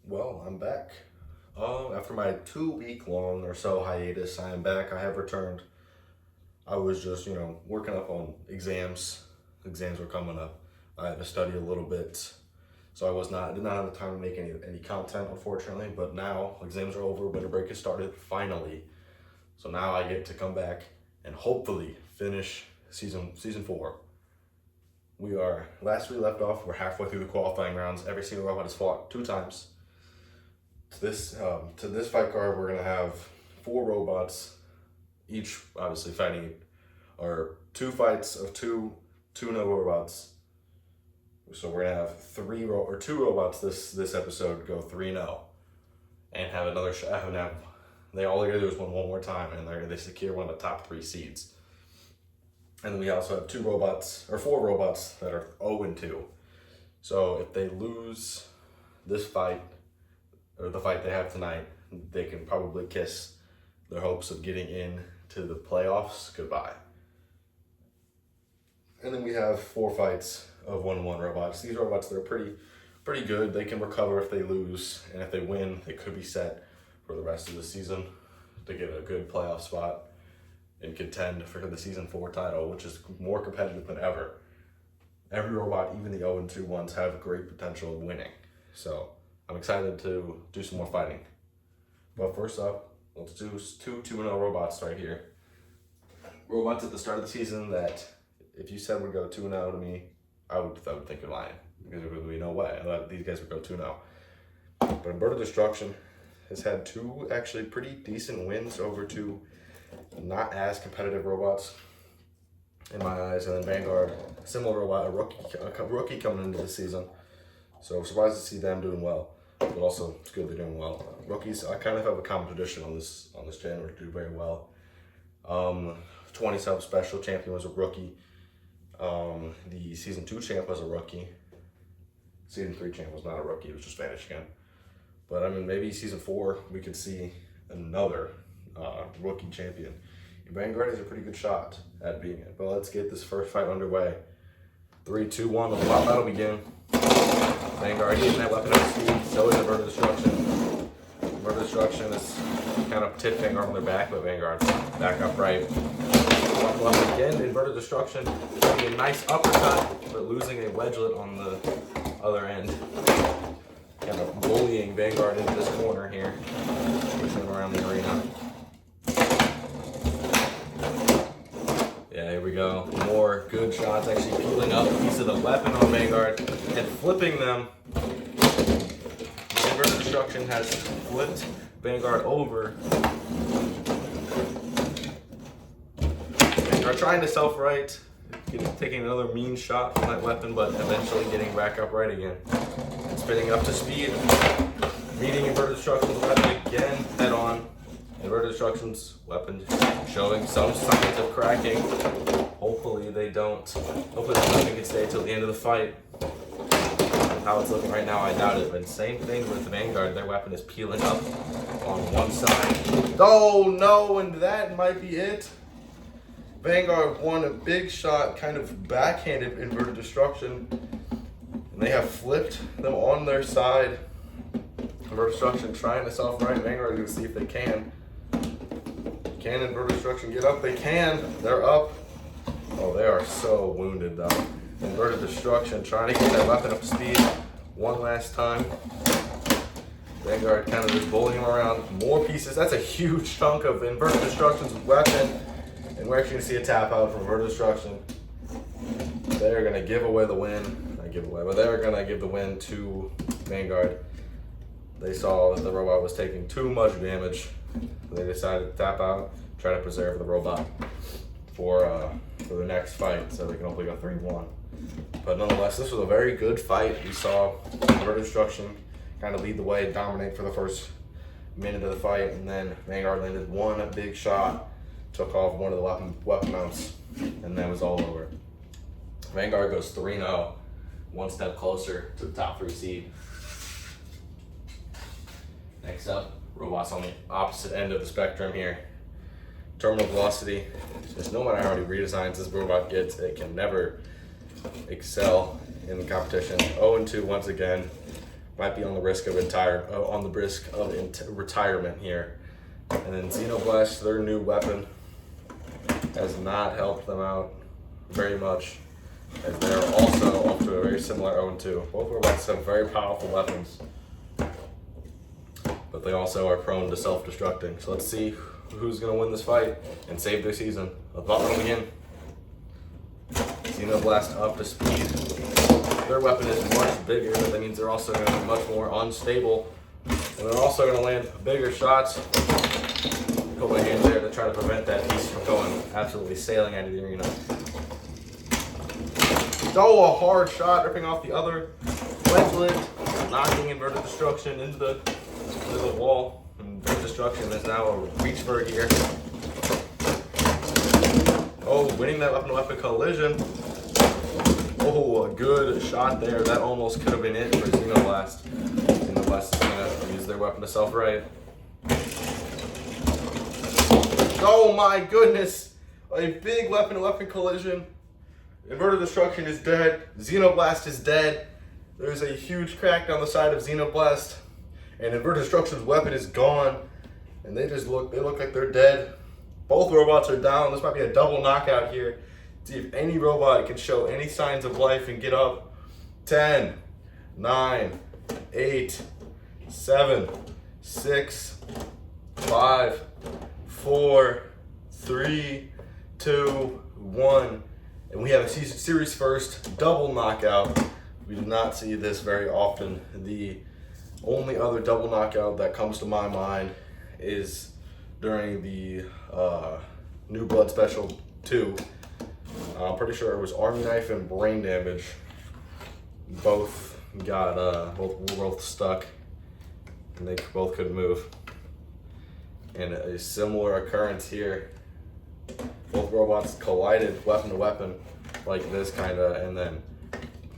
Well, I'm back. After my 2 week long or so hiatus, I am back. I have returned. I was just, working up on exams. Exams were coming up. I had to study a little bit. So did not have the time to make any content, unfortunately. But now exams are over, winter break has started, finally. So now I get to come back and hopefully finish season 4. Last we left off, we're halfway through the qualifying rounds. Every single robot has fought 2 times. To this fight card, we're gonna have 4 robots, each obviously fighting, or 2 fights of two no robots. So we're gonna have 2 robots this episode go 3-0, and have another shot. They all they gotta do is win one more time, and they secure one of the top 3 seeds. And then we also have 4 robots that are 0-2. So if they lose this fight, or the fight they have tonight, they can probably kiss their hopes of getting in to the playoffs goodbye. And then we have 4 fights of 1-1 robots. These robots, they're pretty good. They can recover if they lose, and if they win, they could be set for the rest of the season to get a good playoff spot and contend for the season 4 title, which is more competitive than ever. Every robot, even the 0-2 ones, have great potential of winning. So I'm excited to do some more fighting. But first up, let's do 2 2-0 robots right here. Robots at the start of the season that, if you said would go 2-0 to me, I would think you're lying. Because there would be no way that these guys would go 2-0. But Inverted Destruction has had 2 actually pretty decent wins over 2 not as competitive robots in my eyes. And then Vanguard, similar robot, a rookie coming into the season. So surprised to see them doing well, but also it's good they're doing well. Rookies, I kind of have a common tradition on this channel to do very well. 20 sub special champion was a rookie. The season 2 champ was a rookie. Season 3 champ was not a rookie; it was just Vanish again. But I mean, maybe season 4 we could see another rookie champion. Vanguard has a pretty good shot at being it. But let's get this first fight underway. 3, 2, 1. The battle begin. Vanguard using that weapon of speed. So is Inverted Destruction. Inverted Destruction is kind of tipped Vanguard on their back, but Vanguard's back upright. Again, Inverted Destruction getting a nice uppercut, but losing a wedgelet on the other end. Kind of bullying Vanguard into this corner here, pushing him around the arena. Yeah, here we go. More good shots, actually peeling up a piece of the weapon on Vanguard and flipping them. Inverted Destruction has flipped Vanguard over. Vanguard trying to self-right, taking another mean shot from that weapon, but eventually getting back upright again. Spinning up to speed, meeting Inverted Destruction's weapon again head on. Inverted Destruction's weapon showing some signs of cracking. Hopefully they don't. Hopefully the weapon can stay until the end of the fight. How it's looking right now, I doubt it. But same thing with Vanguard. Their weapon is peeling up on one side. Oh no, and that might be it. Vanguard won a big shot, kind of backhanded Inverted Destruction. And they have flipped them on their side. Inverted Destruction trying to self-right. Vanguard to see if they can. Can Inverted Destruction get up? They can. They're up. Oh, they are so wounded though. Inverted Destruction trying to get that weapon up to speed one last time. Vanguard kind of just bullying him around. More pieces. That's a huge chunk of Inverted Destruction's weapon. And we're actually going to see a tap out from Inverted Destruction. They're going to give away the win. Not give away, but they're going to give the win to Vanguard. They saw that the robot was taking too much damage. They decided to tap out, try to preserve the robot for the next fight, so they can hopefully go 3-1. But nonetheless, this was a very good fight. We saw Inverted Destruction kind of lead the way, dominate for the first minute of the fight, and then Vanguard landed one big shot, took off one of the weapon mounts, and that was all over. Vanguard goes 3-0, one step closer to the top 3 seed. Next up, robots on the opposite end of the spectrum here. Terminal Velocity, just no matter how many redesigns this robot gets, it can never excel in the competition. 0-2 once again. might be on the risk of retirement here. And then Xenoblast, their new weapon, has not helped them out very much, as they're also off to a very similar 0-2. Both robots have very powerful weapons, but they also are prone to self-destructing. So let's see who's going to win this fight and save their season. Let's bottom again. Xenoblast up to speed. Their weapon is much bigger, but that means they're also going to be much more unstable. And they're also going to land bigger shots. Put my hand there to try to prevent that piece from going absolutely sailing out of the arena. Oh, a hard shot ripping off the other ledge lid, knocking Inverted Destruction into the wall. Inverted Destruction is now a reach for it here. Oh, winning that weapon-to-weapon collision. Oh, a good shot there. That almost could have been it for Xenoblast. Xenoblast is going to use their weapon to self-right. Oh my goodness! A big weapon-to-weapon collision. Inverted Destruction is dead. Xenoblast is dead. There's a huge crack down the side of Xenoblast. And Inverted Destruction's weapon is gone. And they look like they're dead. Both robots are down. This might be a double knockout here. See if any robot can show any signs of life and get up. 10, 9, 8, 7, 6, 5, 4, 3, 2, 1. And we have a series first double knockout. We do not see this very often. The only other double knockout that comes to my mind is during the New Blood Special 2. I'm pretty sure it was Army Knife and Brain Damage. Both were both stuck, and they both couldn't move. And a similar occurrence here. Both robots collided weapon to weapon like this kinda, and then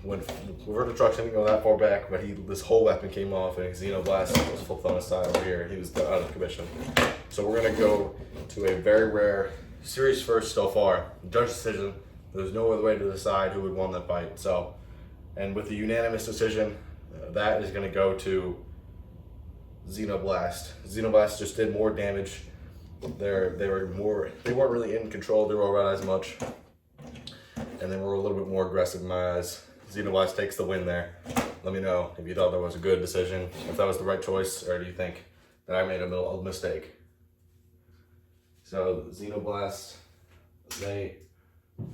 when Inverted Destruction didn't go that far back, but this whole weapon came off, and Xenoblast was flipped on his side over here. He was out of commission. So we're gonna go to a very rare series first so far. Judge decision. There's no other way to decide who would won that fight. So, and with the unanimous decision, that is gonna go to Xenoblast. Xenoblast just did more damage. They weren't really in control of their robot as much, and they were a little bit more aggressive in my eyes. Xenoblast takes the win there. Let me know if you thought that was a good decision, if that was the right choice, or do you think that I made a mistake? So Xenoblast, they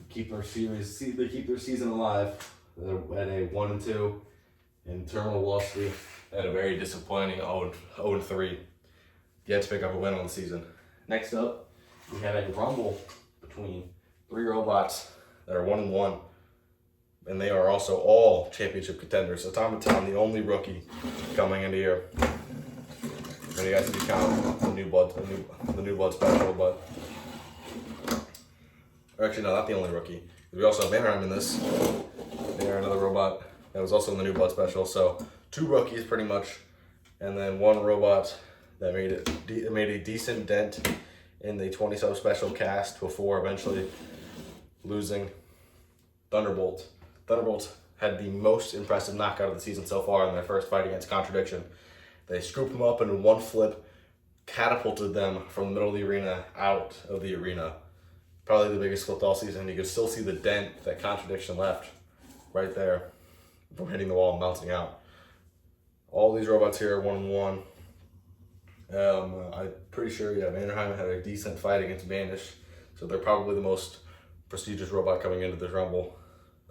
keep their season alive. They're at a 1-2 in terminal velocity at a very disappointing 0-3. Yet to pick up a win on the season. Next up, we have a rumble between three robots that are 1-1, and they are also all championship contenders. Automaton, the only rookie coming into here. And you guys can count the new blood special, but actually no, not the only rookie. We also have Mannerheim in this. They are another robot that was also in the new blood special. So 2 rookies pretty much, and then 1 robot that made a decent dent in the 20-sub special cast before eventually losing. Thunderbolt. Thunderbolt had the most impressive knockout of the season so far in their first fight against Contradiction. They scooped them up and in one flip, catapulted them from the middle of the arena out of the arena. Probably the biggest flip all season. You could still see the dent that Contradiction left right there from hitting the wall and bouncing out. All these robots here are 1-1. I'm pretty sure, Mannerheim had a decent fight against Vanish, so they're probably the most prestigious robot coming into this Rumble.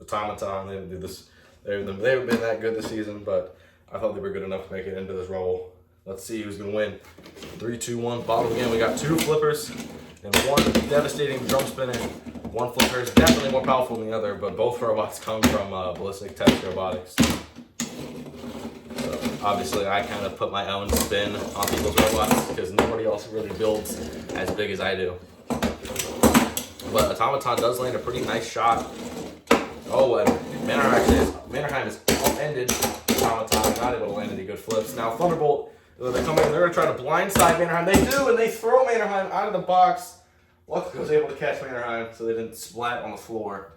Automaton, they didn't do this. They haven't been that good this season, but I thought they were good enough to make it into this Rumble. Let's see who's going to win. 3, 2, 1, bottom again. We got 2 flippers and 1 devastating drum spinner. 1 flipper is definitely more powerful than the other, but both robots come from Ballistic Test Robotics. So obviously, I kind of put my own spin on people's robots because nobody else really builds as big as I do. But Automaton does land a pretty nice shot. Oh, and Mannerheim is upended. Automaton not able to land any good flips. Now Thunderbolt, they come in, they're going to try to blindside Mannerheim. They do, and they throw Mannerheim out of the box. Luck was able to catch Mannerheim so they didn't splat on the floor.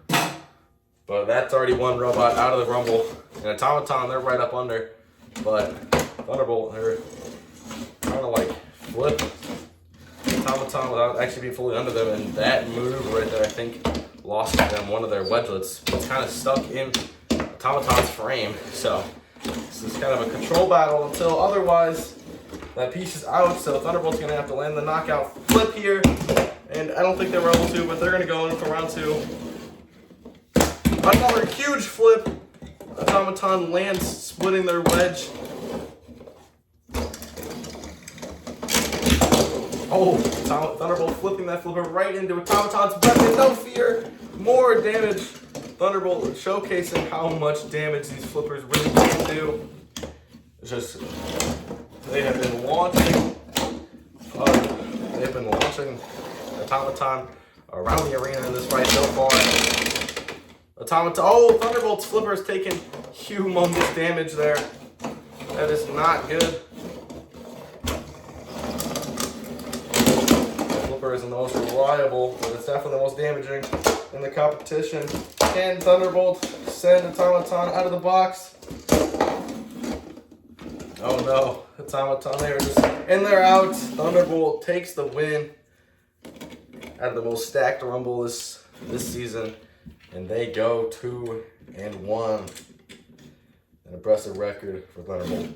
But that's already 1 robot out of the Rumble. And Automaton, they're right up under. But Thunderbolt, they're trying to like flip Automaton without actually being fully under them, and that move right there, I think, lost them one of their wedgelets. It's kind of stuck in Automaton's frame, so this is kind of a control battle until otherwise that piece is out. So Thunderbolt's going to have to land the knockout flip here, and I don't think they were able to, but they're going to go in for round 2. Another huge flip. Automaton lands, splitting their wedge. Oh, Thunderbolt flipping that flipper right into Automaton's weapon. No fear. More damage. Thunderbolt showcasing how much damage these flippers really can do. It's just, they have been launching Automaton around the arena in this fight so far. Thunderbolt's flipper is taking humongous damage there. That is not good. Flipper isn't the most reliable, but it's definitely the most damaging in the competition. Can Thunderbolt send Automaton out of the box? Oh no, Automaton there and they're out. Thunderbolt takes the win out of the most stacked Rumble this season, and they go 2-1. An impressive record for Thunderbolt.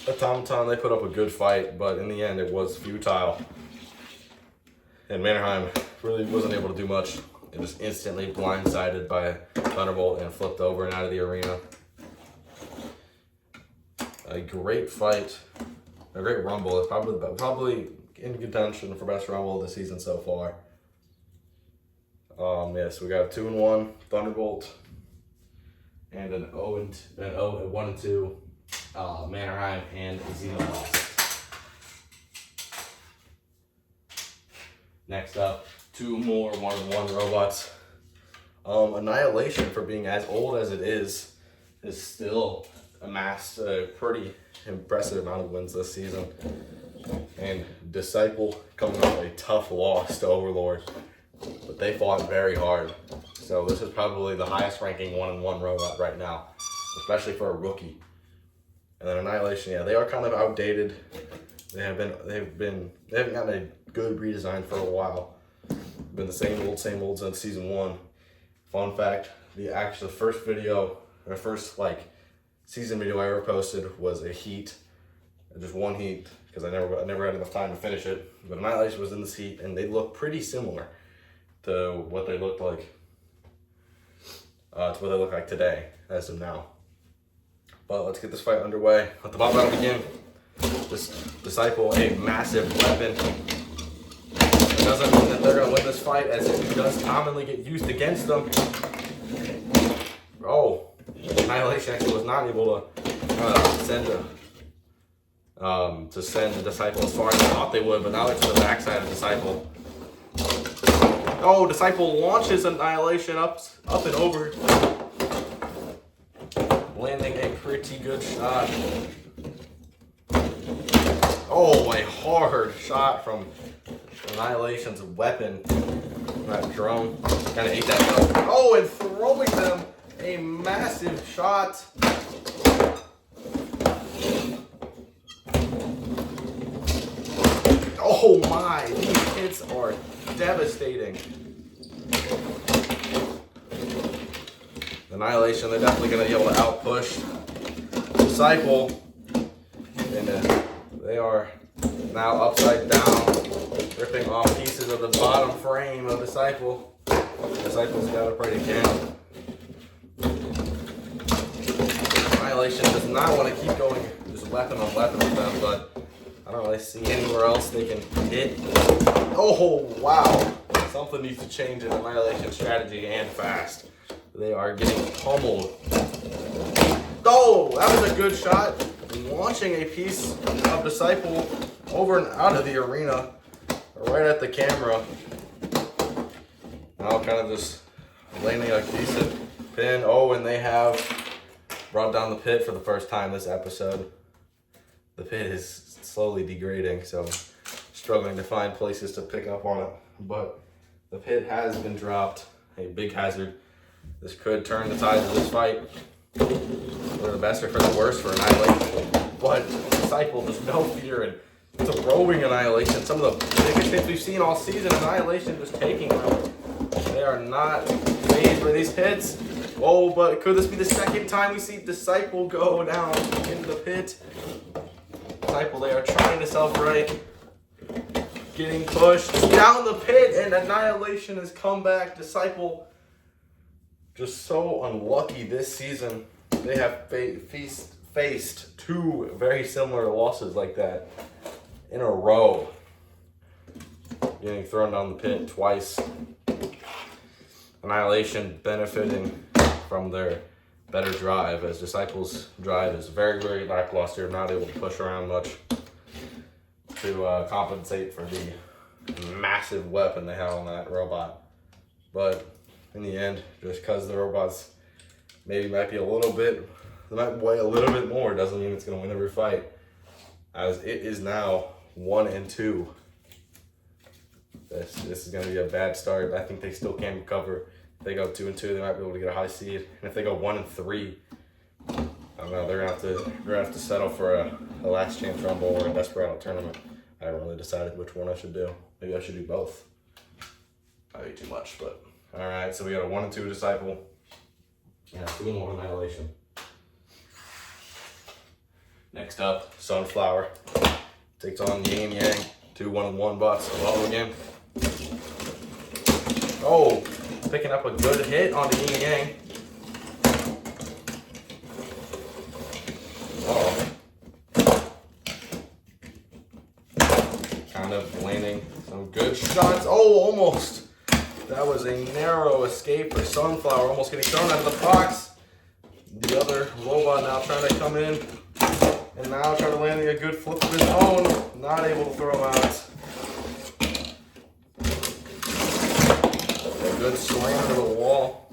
Automaton, they put up a good fight, but in the end it was futile. And Mannerheim really wasn't able to do much. It was instantly blindsided by Thunderbolt and flipped over and out of the arena. A great fight, a great Rumble. It's probably in contention for best Rumble of the season so far. Yes, we got a 2-1 Thunderbolt and an 1-2 Mannerheim and Xenos. Next up, 2 more 1-1 robots. Annihilation, for being as old as it is still amassed a pretty impressive amount of wins this season. And Disciple coming off a tough loss to Overlord, but they fought very hard. So this is probably the highest ranking 1-1 robot right now, especially for a rookie. And then Annihilation, yeah, they are kind of outdated. They haven't gotten a good redesign for a while. Been the same old since season 1. Fun fact: the first season video I ever posted was a heat, just one heat, because I never had enough time to finish it. But Annihilation was in this heat, and they look pretty similar to what they looked like today, as of now. But let's get this fight underway. Let the battle begin. This Disciple, a massive weapon. It doesn't mean that they're going to win this fight, as it does commonly get used against them. Oh, Annihilation actually was not able to send the Disciple as far as I thought they would, but now they're to the backside of Disciple. Oh, Disciple launches Annihilation up and over, landing a pretty good shot. Oh, a hard shot from Annihilation's weapon. That drone kind of ate that up. Oh, and throwing them a massive shot. Oh my, these hits are devastating. Annihilation, they're definitely going to be able to outpush Disciple. And they are now upside down, ripping off pieces of the bottom frame of Disciple. Disciple's got to pray to again. Annihilation does not want to keep going just weapon on weapon with them, but I don't really see anywhere else they can hit. Oh, wow. Something needs to change in Annihilation strategy, and fast. They are getting pummeled. Oh, that was a good shot. Launching a piece of Disciple over and out of the arena, right at the camera. Now kind of just landing a decent pin. Oh, and they have brought down the pit for the first time this episode. The pit is slowly degrading, so struggling to find places to pick up on it. But the pit has been dropped. A big hazard. This could turn the tides of this fight. for the best or for the worst for Annihilation. But Disciple, there's no fear in throwing Annihilation. Some of the biggest hits we've seen all season, Annihilation just taking them. They are not phased by these hits. Oh, but could this be the second time we see Disciple go down into the pit? Disciple, they are trying to self-right. Getting pushed down the pit, and Annihilation has come back. Disciple, just so unlucky this season. They have faced two very similar losses like that in a row. Getting thrown down the pit twice. Annihilation benefiting from their better drive, as Disciple's drive is very, very lackluster, not able to push around much to compensate for the massive weapon they have on that robot. But in the end, just because the robots maybe might be a little bit, they might weigh a little bit more, doesn't mean it's going to win every fight, as it is now 1-2. This is going to be a bad start. I think they still can recover. If they go 2-2, they might be able to get a high seed. And if they go 1-3, I don't know, they're gonna have to settle for a last chance rumble or a Desperado tournament. I haven't really decided which one I should do. Maybe I should do both. Might be too much, but all right. So we got a 1-2 Disciple and a 2-1 Annihilation. Next up, Sunflower takes on Yin Yang. 2 1-1 bots. Hello again. Oh, picking up a good hit on the Yin Yang. Oh. Kind of landing some good shots. Oh, almost. That was a narrow escape for Sunflower, almost getting thrown out of the box. The other robot now trying to come in. And now trying to land a good flip of his own. Not able to throw him out. A good slam to the wall.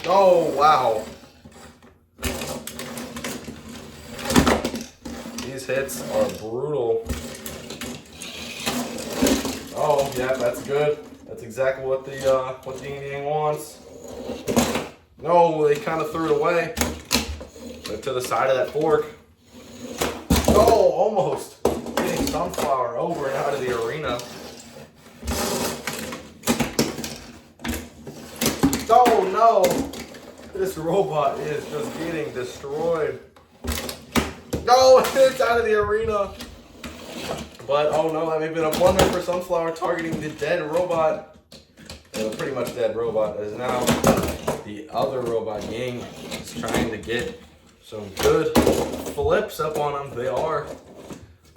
Oh, wow. These hits are brutal. Oh, yeah, that's good. That's exactly what the Yin Yang wants. No, they kind of threw it away. But to the side of that fork. Oh, almost getting Sunflower over and out of the arena. Oh no! This robot is just getting destroyed. No, it's out of the arena. But oh no, that may have been a blunder for Sunflower, targeting the dead robot. The pretty much dead robot, as now the other robot, Ying, is trying to get some good flips up on him. They are.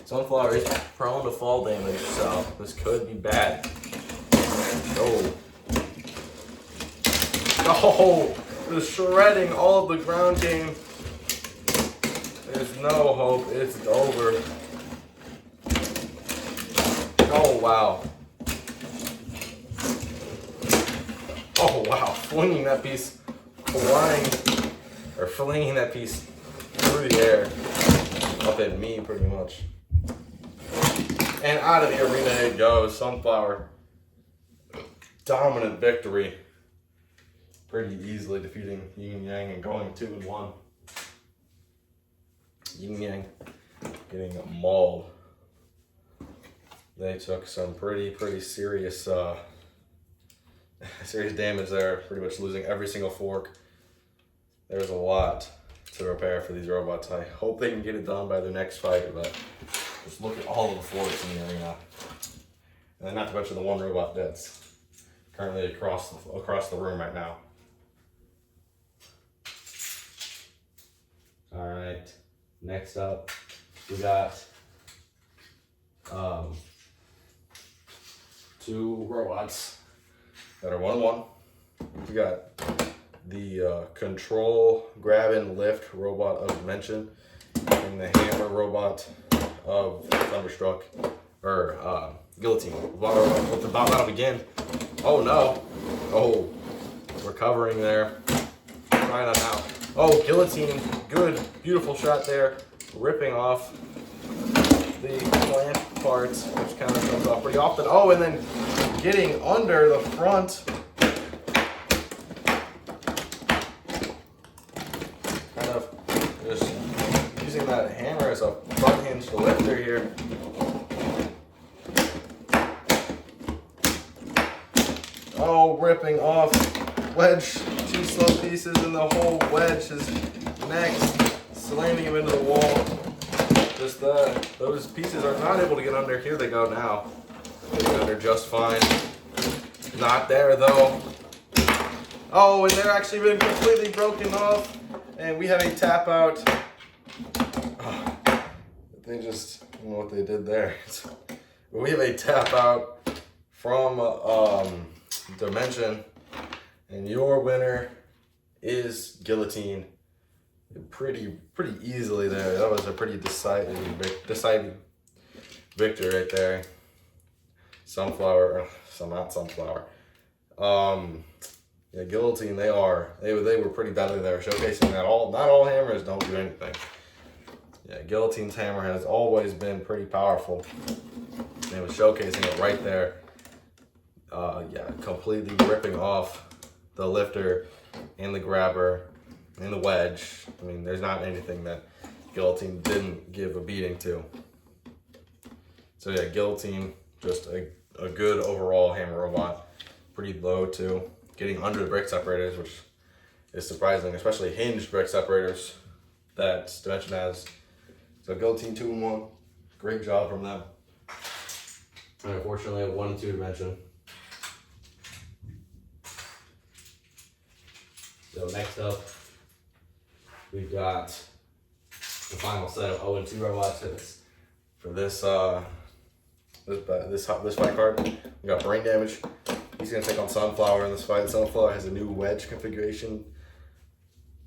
Sunflower is prone to fall damage, so this could be bad. Oh. Oh, just shredding all of the ground game. There's no hope. It's over. Oh, wow. Oh, wow. Flinging that piece, flinging that piece through the air. Up at me, pretty much. And out of the arena it goes. Sunflower. Dominant victory. Pretty easily defeating Yin Yang and going 2-1. Yin Yang getting mauled. They took some pretty serious serious damage there, pretty much losing every single fork. There's a lot to repair for these robots. I hope they can get it done by their next fight, but just look at all of the forks in the arena. And not to mention the one robot that's currently across the room right now. All right, next up, we got two robots that are 1-1. We got the control, grab, and lift robot of Dimension and the hammer robot of Thunderstruck, or Guillotine. Let the battle begin. Oh no. Oh, recovering there. Trying that out. Oh, Guillotine. Good, beautiful shot there. Ripping off the clamp parts, which kind of comes off pretty often. Oh, and then getting under the front. that hammer as a front hinge lifter here. Oh, ripping off wedge, 2 slow pieces, and the whole wedge is next, slamming him into the wall. Just those pieces are not able to get under. Here they go now. Getting under just fine. Not there though. Oh, and they're actually been completely broken off. And we have a tap out. Oh, they just, I don't know what they did there. We have a tap out from Dimension. And your winner is Guillotine. Pretty easily there. That was a pretty deciding victory right there. Sunflower, not Sunflower. Yeah, Guillotine. They were pretty deadly there, showcasing that not all hammers don't do anything. Yeah, Guillotine's hammer has always been pretty powerful. And it was showcasing it right there. Yeah, completely ripping off the lifter and the grabber and the wedge. I mean, there's not anything that Guillotine didn't give a beating to. So yeah, Guillotine, just a good overall hammer robot. Pretty low too. Getting under the brick separators, which is surprising, especially hinged brick separators that Dimension has. So Guillotine 2-1, great job from them. And unfortunately, a 1 and 2 Dimension. So next up, we've got the final set of 0 and 2 robots for this fight card. We got Brain Damage. He's gonna take on Sunflower in this fight. Sunflower has a new wedge configuration.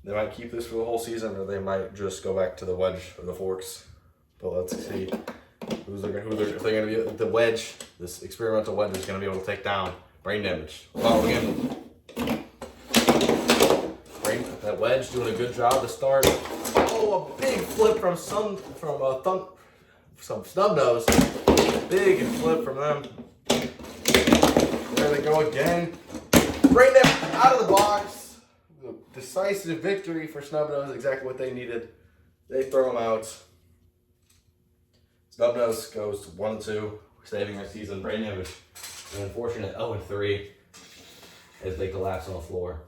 They might keep this for the whole season, or they might just go back to the wedge or the forks. But let's see if they're gonna be the wedge. This experimental wedge is gonna be able to take down Brain Damage. Follow again. That wedge doing a good job to start. Oh, a big flip from Snubnose. Big flip from them. There they go again. Brain Damage out of the box. Decisive victory for Snubnose. Exactly what they needed. They throw him out. Snubnose goes to 1 and 2, saving their season. Brain Damage an unfortunate 0 and 3 as they collapse on the floor.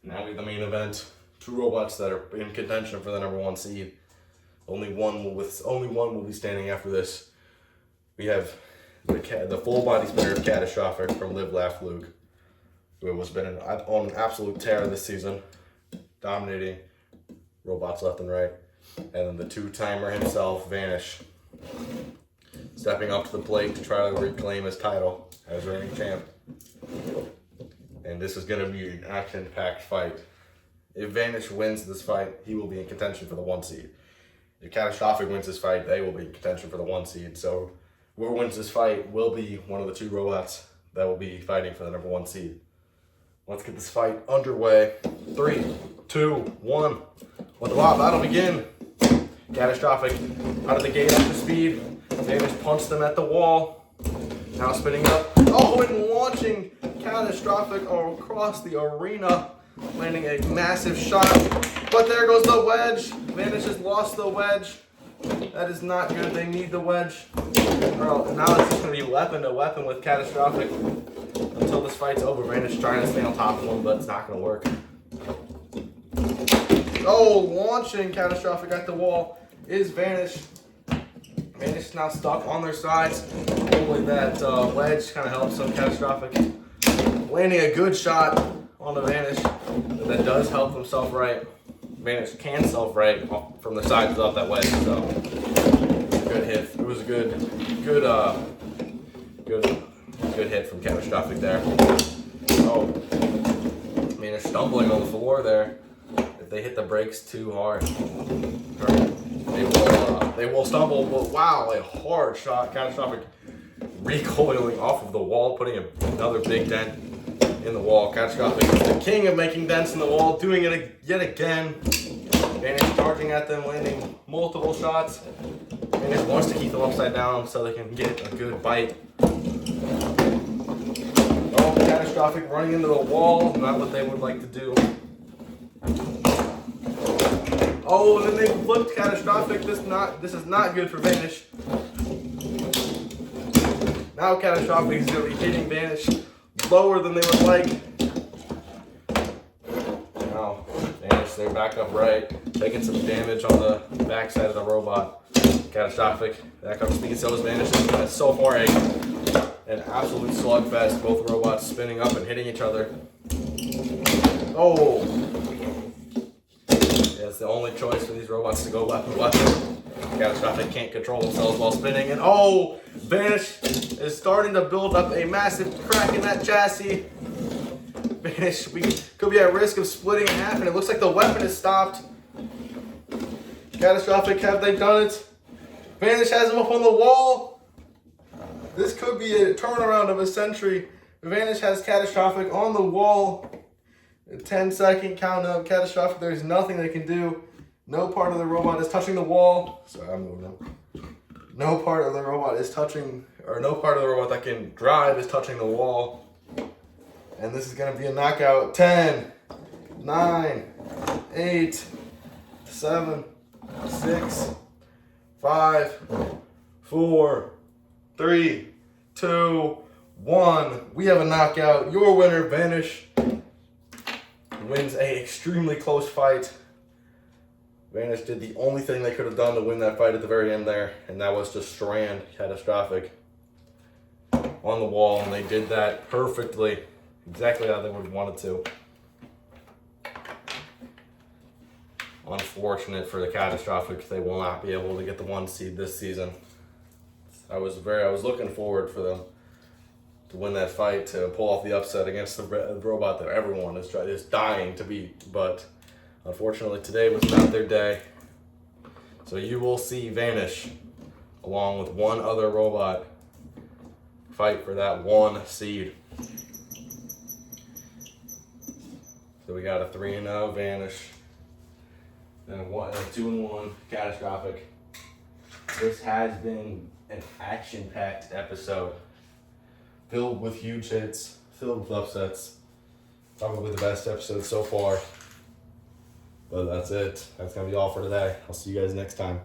Now we have the main event. 2 robots that are in contention for the #1 seed. Only one will be standing after this. We have the full body spinner of Catastrophic from Live Laugh Luke, who has been on an absolute tear this season, dominating robots left and right. And then the 2-timer himself, Vanish, stepping up to the plate to try to reclaim his title as reigning champ. And this is going to be an action-packed fight. If Vanish wins this fight, he will be in contention for the 1 seed. If Catastrophic wins this fight, they will be in contention for the 1 seed. So whoever wins this fight will be one of the 2 robots that will be fighting for the #1 seed. Let's get this fight underway. 3, 2, 1. Let the battle begin. Catastrophic out of the gate up to speed. Vanish punched them at the wall. Now spinning up. Oh, and launching Catastrophic across the arena, landing a massive shot. But there goes the wedge. Vanish has lost the wedge. That is not good. They need the wedge. Now it's just going to be weapon to weapon with Catastrophic until this fight's over. Vanish trying to stay on top of him, but it's not going to work. Oh, launching Catastrophic at the wall is Vanish. Vanish is now stuck on their sides. Hopefully that wedge kind of helps some. Catastrophic landing a good shot on the Vanish that does help them self-right. Vanish can self-right from the sides without that wedge, so good hit. It was a good hit from Catastrophic there. Oh, Vanish stumbling on the floor there. If they hit the brakes too hard, they will stumble. But wow, a hard shot. Catastrophic recoiling off of the wall, putting another big dent in the wall. Catastrophic is the king of making dents in the wall, doing it yet again. Vanish charging at them, landing multiple shots. Vanish wants to keep them upside down so they can get a good bite. Oh, Catastrophic running into the wall, not what they would like to do. Oh, and then they flipped Catastrophic. This is not good for Vanish. Now Catastrophic is going to be hitting Vanish lower than they would like. Now Vanish, they're back up right, taking some damage on the backside of the robot. Catastrophic, back up speed, so is Vanish. It's so far an absolute slugfest. Both robots spinning up and hitting each other. Oh! Yeah, it's the only choice for these robots to go left and left. Catastrophic can't control themselves while spinning. And oh! Vanish is starting to build up a massive crack in that chassis. Vanish could be at risk of splitting in half, and it looks like the weapon is stopped. Catastrophic, have they done it? Vanish has him up on the wall. This could be a turnaround of a century. Vanish has Catastrophic on the wall. A 10-second countdown. Catastrophic, there's nothing they can do. No part of the robot is touching the wall. Sorry, I'm moving them. No part of the robot is touching, or no part of the robot that can drive is touching the wall. And this is going to be a knockout. 10, 9, 8, 7, 6, 5, 4, 3, 2, 1. We have a knockout. Your winner, Vanish, wins a extremely close fight. Vanish did the only thing they could have done to win that fight at the very end there, and that was to strand Catastrophic on the wall, and they did that perfectly, exactly how they would have wanted to. Unfortunate for the Catastrophic, they will not be able to get the 1 seed this season. I was looking forward for them to win that fight, to pull off the upset against the robot that everyone is dying to beat, but unfortunately today was not their day. So you will see Vanish, along with one other robot, fight for that 1 seed. So we got a 3-0 Vanish, and a 2-1 Catastrophic. This has been an action-packed episode, filled with huge hits, filled with upsets. Probably the best episode so far. But that's it. That's going to be all for today. I'll see you guys next time.